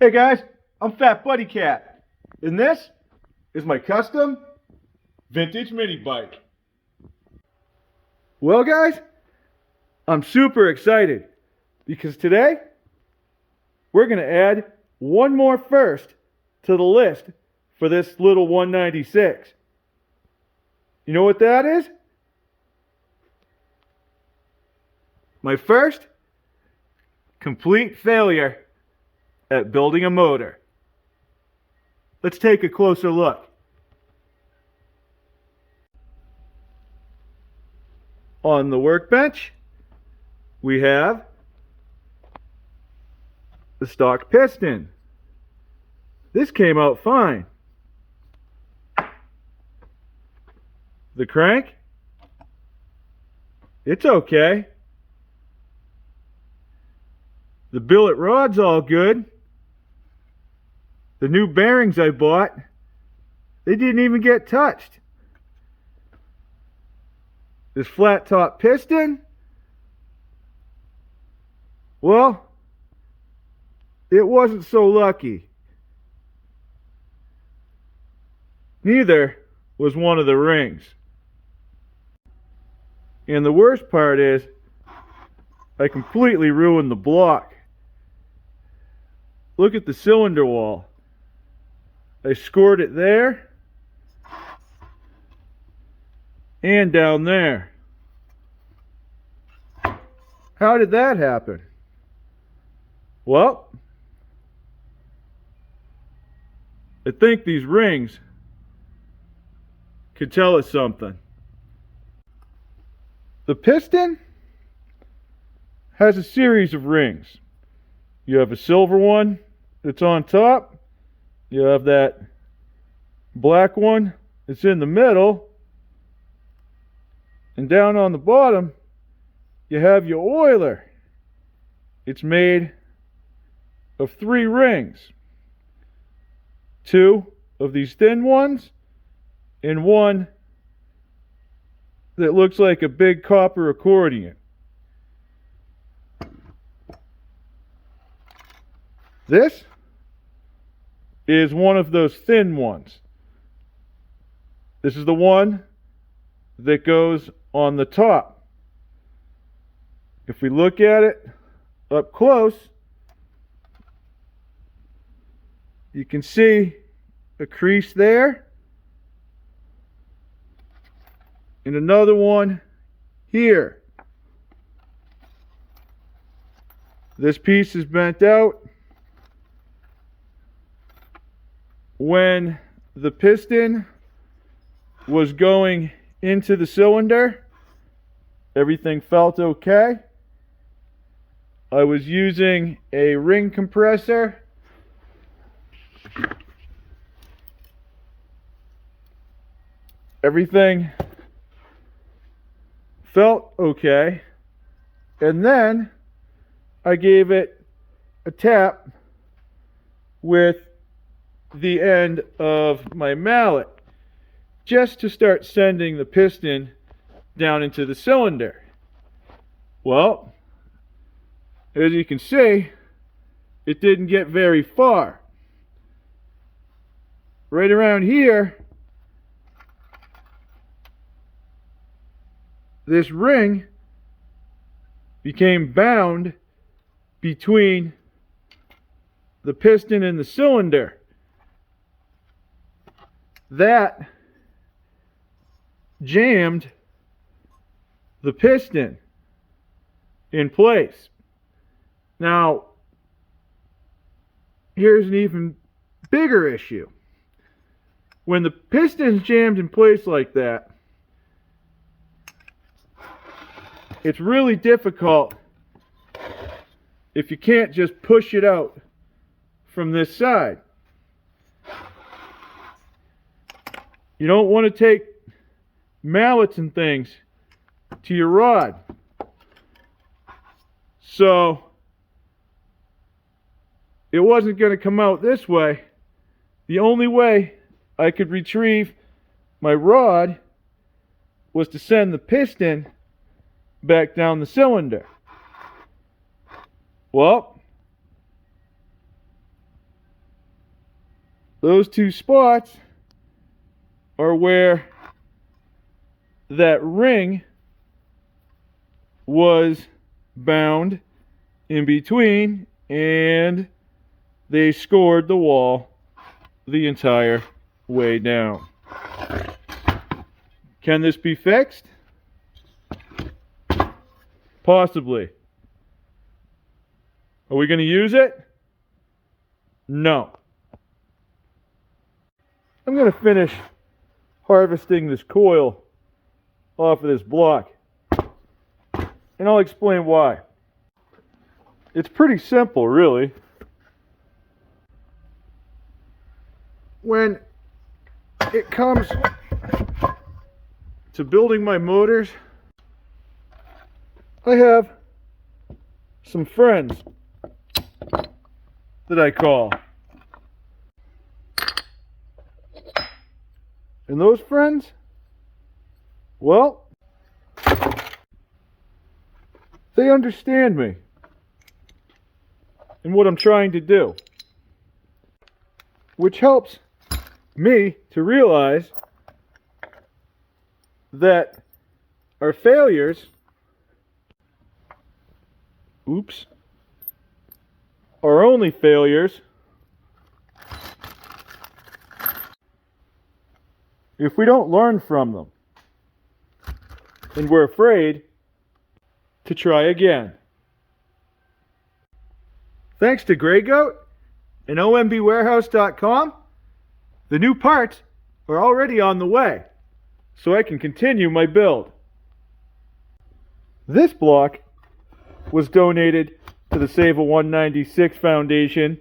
Hey guys, I'm FatBuddyCat, and this is my custom vintage mini bike. Well guys, I'm super excited because today we're going to add one more first to the list for this little 196. You know what that is? My first complete failure at building a motor. Let's take a closer look. On the workbench, we have the stock piston. This came out fine. The crank, it's okay. The billet rod's all good. The new bearings I bought, they didn't even get touched. This flat top piston, well, it wasn't so lucky. Neither was one of the rings. And the worst part is, I completely ruined the block. Look at the cylinder wall. I scored it there and down there. How did that happen? Well, I think these rings could tell us something. The piston has a series of rings. You have a silver one that's on top. You have that black one that's in the middle. And down on the bottom, you have your oiler. It's made of 3 rings. 2 of these thin ones, and 1 that looks like a big copper accordion. This is one of those thin ones. This is the one that goes on the top. If we look at it up close, you can see a crease there and another one here. This piece is bent out. When the piston was going into the cylinder, everything felt okay. I was using a ring compressor. Everything felt okay. And then I gave it a tap with the end of my mallet just to start sending the piston down into the cylinder. Well, as you can see, it didn't get very far. Right around here, this ring became bound between the piston and the cylinder. That jammed the piston in place. Now, here's an even bigger issue. When the piston's jammed in place like that, it's really difficult if you can't just push it out from this side. You don't want to take mallets and things to your rod. So it wasn't going to come out this way. The only way I could retrieve my rod was to send the piston back down the cylinder. Well, those two spots are where that ring was bound in between, and they scored the wall the entire way down. Can this be fixed? Possibly. Are we going to use it? No. I'm going to finish harvesting this coil off of this block, and I'll explain why. It's pretty simple, really. When it comes to building my motors, I have some friends that I call. And those friends, well, they understand me and what I'm trying to do, which helps me to realize that our failures, are only failures if we don't learn from them and we're afraid to try again. Thanks to Grey Goat and OMBwarehouse.com, the new parts are already on the way, so I can continue my build. This block was donated to the Save a 196 Foundation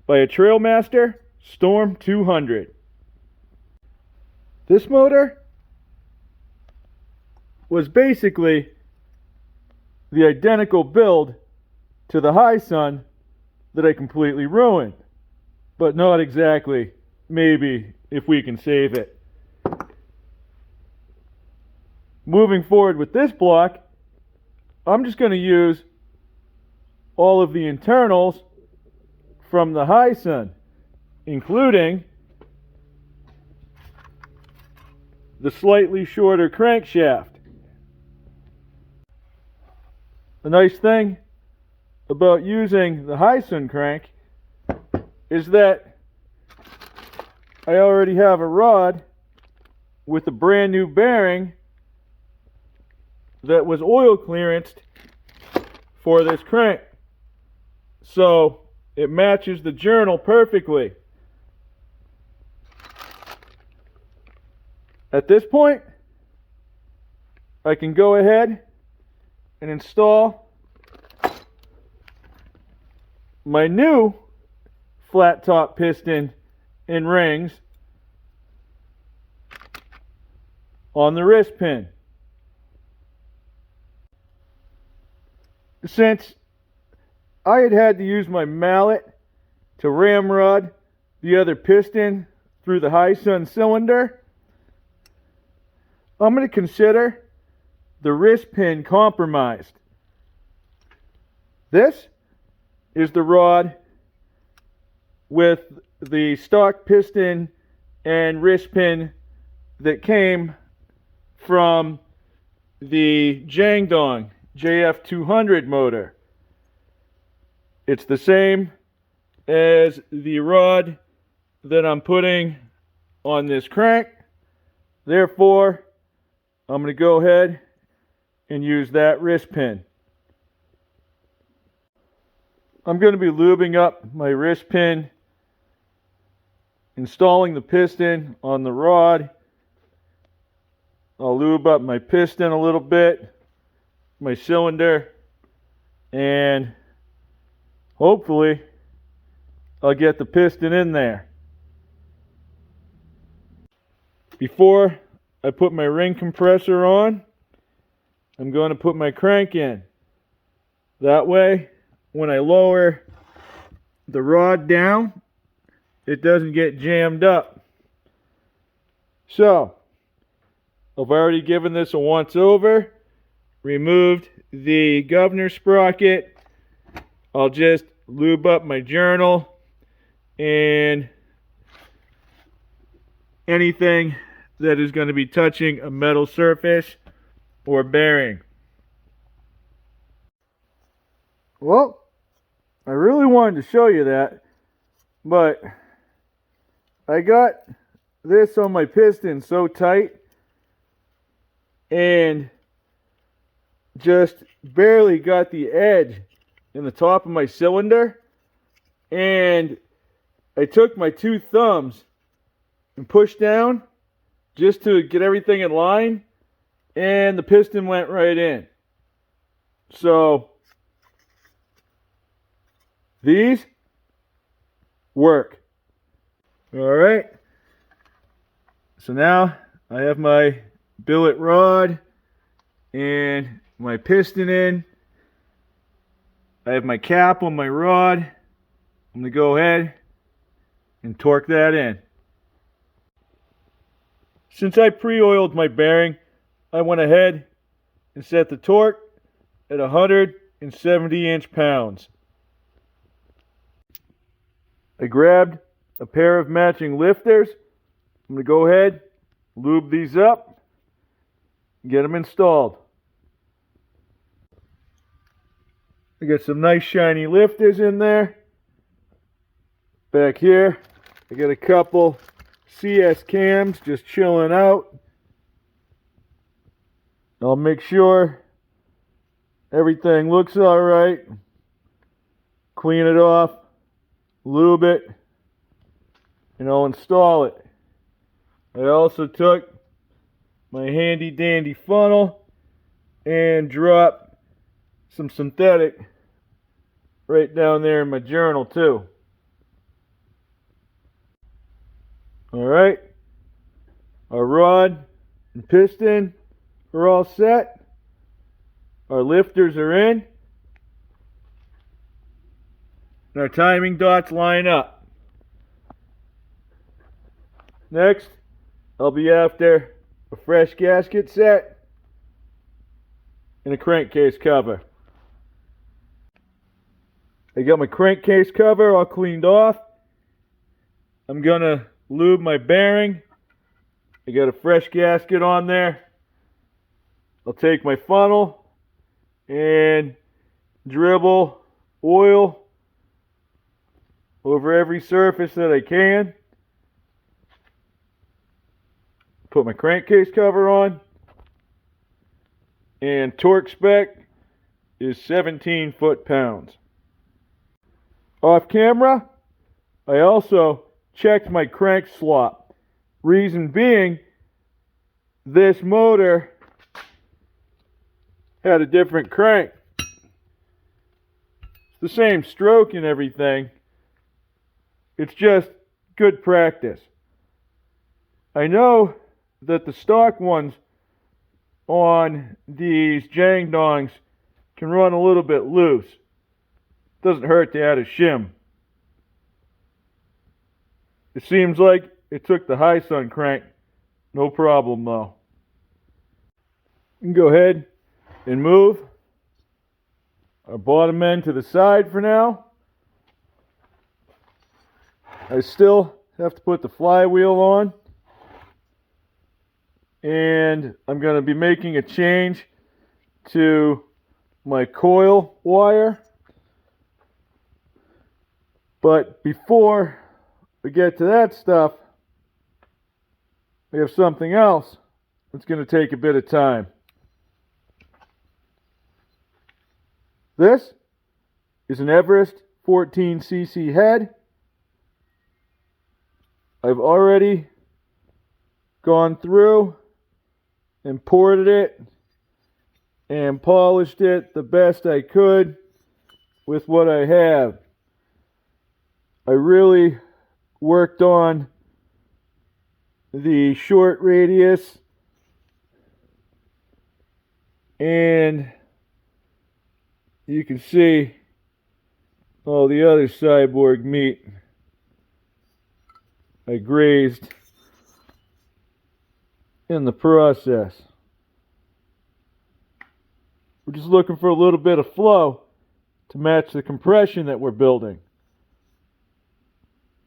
by a Trailmaster Storm 200. This motor was basically the identical build to the High Sun that I completely ruined, but not exactly. Maybe if we can save it. Moving forward with this block, I'm just going to use all of the internals from the High Sun, including the slightly shorter crankshaft. The nice thing about using the High Sun crank is that I already have a rod with a brand new bearing that was oil clearanced for this crank. So it matches the journal perfectly. At this point, I can go ahead and install my new flat top piston and rings on the wrist pin. Since I had to use my mallet to ramrod the other piston through the High Sun cylinder, I'm going to consider the wrist pin compromised. This is the rod with the stock piston and wrist pin that came from the Jiangdong JF200 motor. It's the same as the rod that I'm putting on this crank. Therefore, I'm going to go ahead and use that wrist pin. I'm going to be lubing up my wrist pin, installing the piston on the rod. I'll lube up my piston a little bit, my cylinder, and hopefully I'll get the piston in there. Before I put my ring compressor on, I'm going to put my crank in. That way, when I lower the rod down, it doesn't get jammed up. So, I've already given this a once over, removed the governor sprocket. I'll just lube up my journal and anything that is going to be touching a metal surface or bearing. Well, I really wanted to show you that, but I got this on my piston so tight and just barely got the edge in the top of my cylinder, and I took my two thumbs and pushed down just to get everything in line, and the piston went right in. So these work. Alright, so now I have my billet rod and my piston in. I have my cap on my rod. I'm going to go ahead and torque that in. Since I pre-oiled my bearing, I went ahead and set the torque at 170 inch-pounds. I grabbed a pair of matching lifters. I'm going to go ahead, lube these up, and get them installed. I got some nice shiny lifters in there. Back here, I got a couple CS cams just chilling out. I'll make sure everything looks alright. Clean it off, lube it, and I'll install it. I also took my handy dandy funnel and dropped some synthetic right down there in my journal too. Alright, our rod and piston are all set. Our lifters are in. And our timing dots line up. Next, I'll be after a fresh gasket set and a crankcase cover. I got my crankcase cover all cleaned off. I'm gonna lube my bearing. I got a fresh gasket on there. I'll take my funnel and dribble oil over every surface that I can. Put my crankcase cover on. And torque spec is 17 foot-pounds. Off camera, I also checked my crank slop. Reason being, this motor had a different crank. It's the same stroke and everything. It's just good practice. I know that the stock ones on these Jangdongs can run a little bit loose. Doesn't hurt to add a shim. It seems like it took the high sun crank. No problem though. You can go ahead and move our bottom end to the side for now. I still have to put the flywheel on. And I'm going to be making a change to my coil wire. But before we get to that stuff, we have something else that's going to take a bit of time. This is an Everest 14cc head. I've already gone through and ported it and polished it the best I could with what I have. I really worked on the short radius and you can see all the other cyborg meat I grazed in the process. We're just looking for a little bit of flow to match the compression that we're building.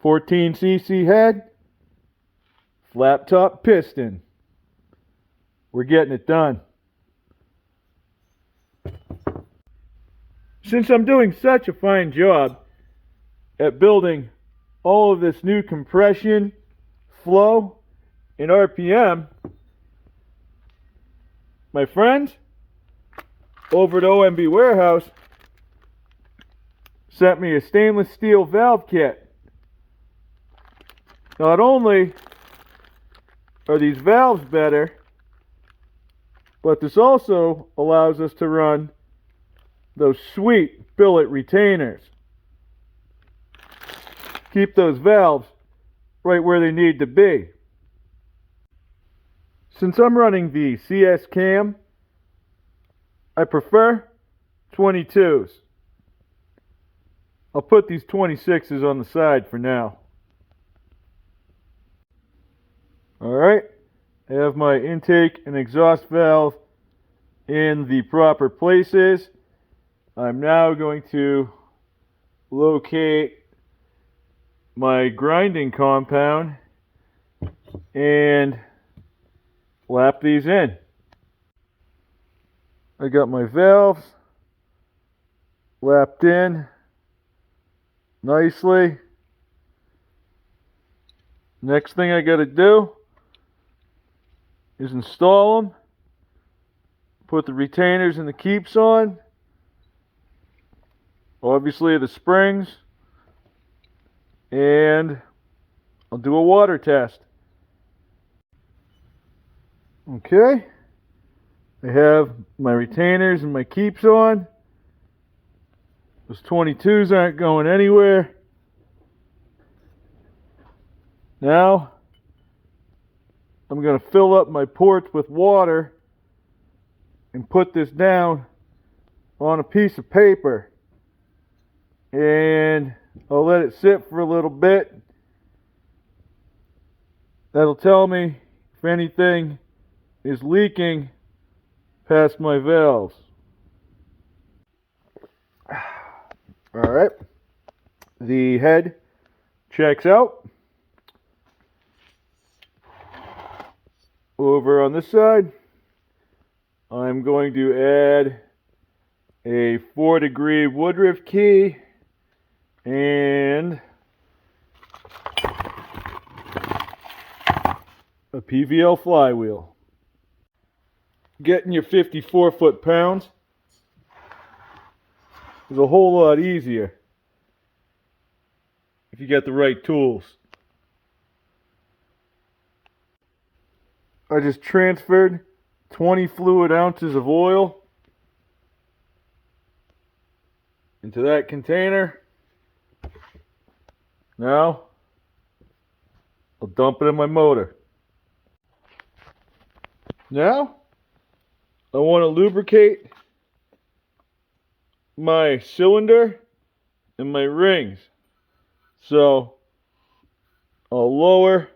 14cc head, flap top piston. We're getting it done. Since I'm doing such a fine job at building all of this new compression, flow, and RPM, my friends over at OMB Warehouse sent me a stainless steel valve kit. Not only are these valves better, but this also allows us to run those sweet billet retainers. Keep those valves right where they need to be. Since I'm running the CS cam, I prefer 22s. I'll put these 26s on the side for now. Alright, I have my intake and exhaust valve in the proper places. I'm now going to locate my grinding compound and lap these in. I got my valves lapped in nicely. Next thing I got to do is install them, put the retainers and the keeps on, obviously the springs, and I'll do a water test. Okay, I have my retainers and my keeps on. Those 22s aren't going anywhere. Now I'm going to fill up my ports with water and put this down on a piece of paper, and I'll let it sit for a little bit. That'll tell me if anything is leaking past my valves. Alright, the head checks out. Over on this side, I'm going to add a 4-degree Woodruff key and a PVL flywheel. Getting your 54 foot-pounds is a whole lot easier if you get the right tools. I just transferred 20 fluid ounces of oil into that container. Now I'll dump it in my motor. Now I want to lubricate my cylinder and my rings. So I'll lower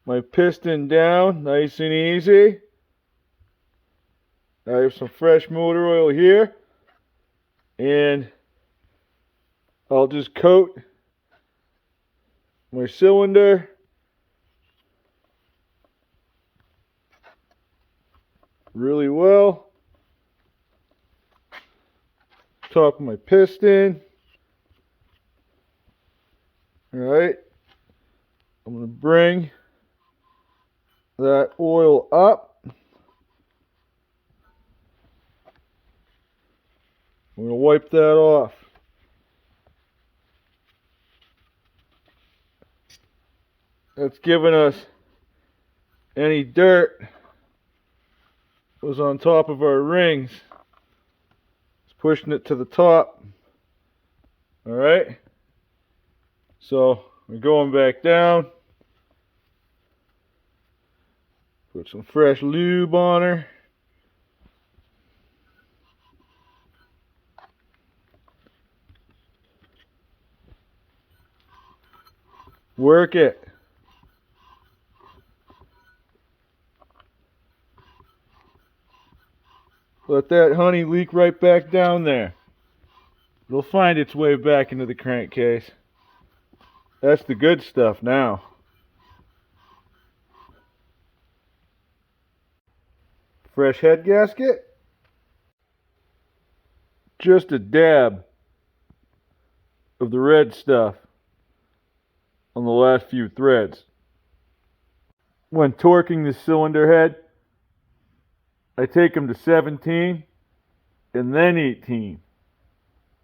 my piston down nice and easy. I have some fresh motor oil here, and I'll just coat my cylinder really well. Top of my piston. Alright, I'm going to bring that oil up. I'm going to wipe that off. That's giving us any dirt that was on top of our rings. It's pushing it to the top. Alright, so we're going back down. Put some fresh lube on her. Work it. Let that honey leak right back down there. It'll find its way back into the crankcase. That's the good stuff now. fresh head gasket. Just a dab of the red stuff on the last few threads. When torquing the cylinder head, I take them to 17 and then 18.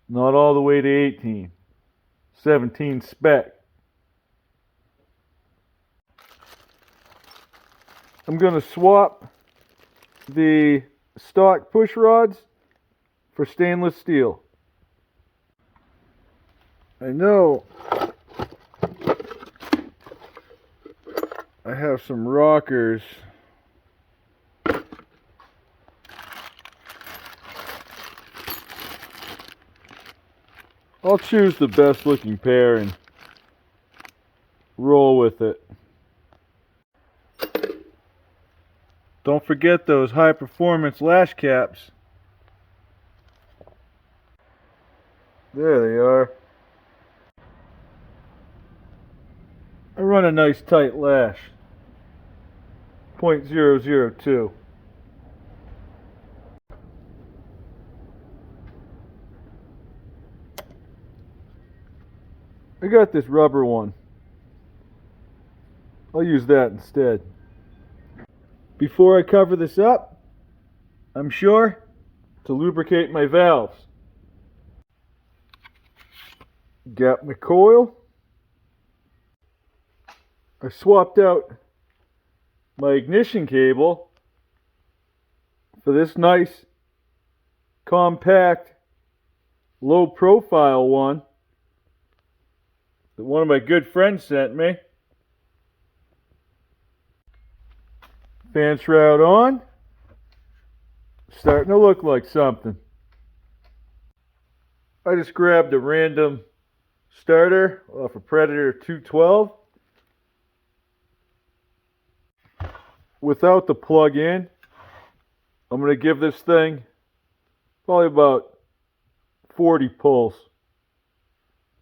Not all the way to 18. 17 spec. I'm going to swap the stock push rods for stainless steel. I know I have some rockers I'll choose the best looking pair and roll with it. Don't forget those high performance lash caps. There they are. I run a nice tight lash. 0.002. I got this rubber one. I'll use that instead. Before I cover this up, I'm sure to lubricate my valves. Got my coil. I swapped out my ignition cable for this nice, compact, low profile one that one of my good friends sent me. Fan shroud on. Starting to look like something. I just grabbed a random starter off a Predator 212 without the plug in. I'm going to give this thing probably about 40 pulls.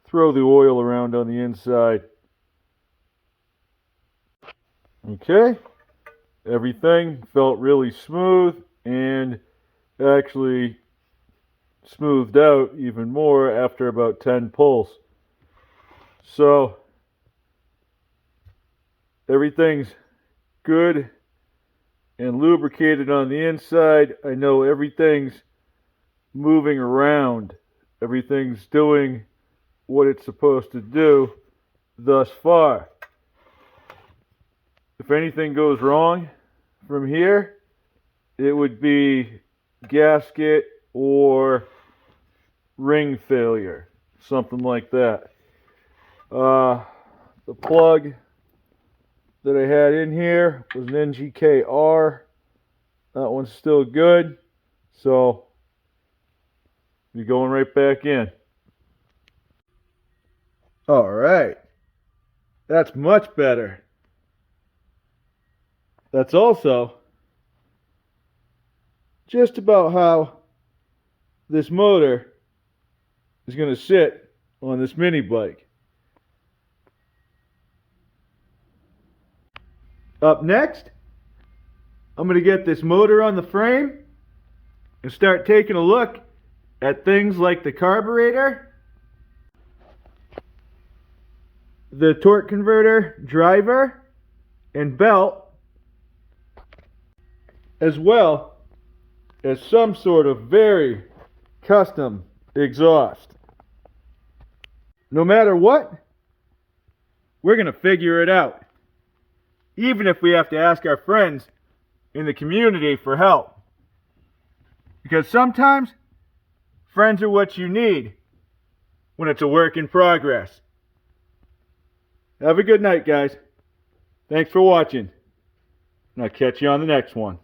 Throw the oil around on the inside. Okay. Everything felt really smooth and actually smoothed out even more after about 10 pulls. So everything's good and lubricated on the inside. I know everything's moving around. Everything's doing what it's supposed to do thus far. If anything goes wrong from here, it would be gasket or ring failure, something like that. The plug that I had in here was an NGK-R. That one's still good, so you're going right back in. All right, that's much better. That's also just about how this motor is going to sit on this mini bike. Up next, I'm going to get this motor on the frame and start taking a look at things like the carburetor, the torque converter, driver, and belt, as well as some sort of very custom exhaust. No matter what, we're going to figure it out. Even if we have to ask our friends in the community for help. Because sometimes, friends are what you need when it's a work in progress. Have a good night, guys. Thanks for watching. And I'll catch you on the next one.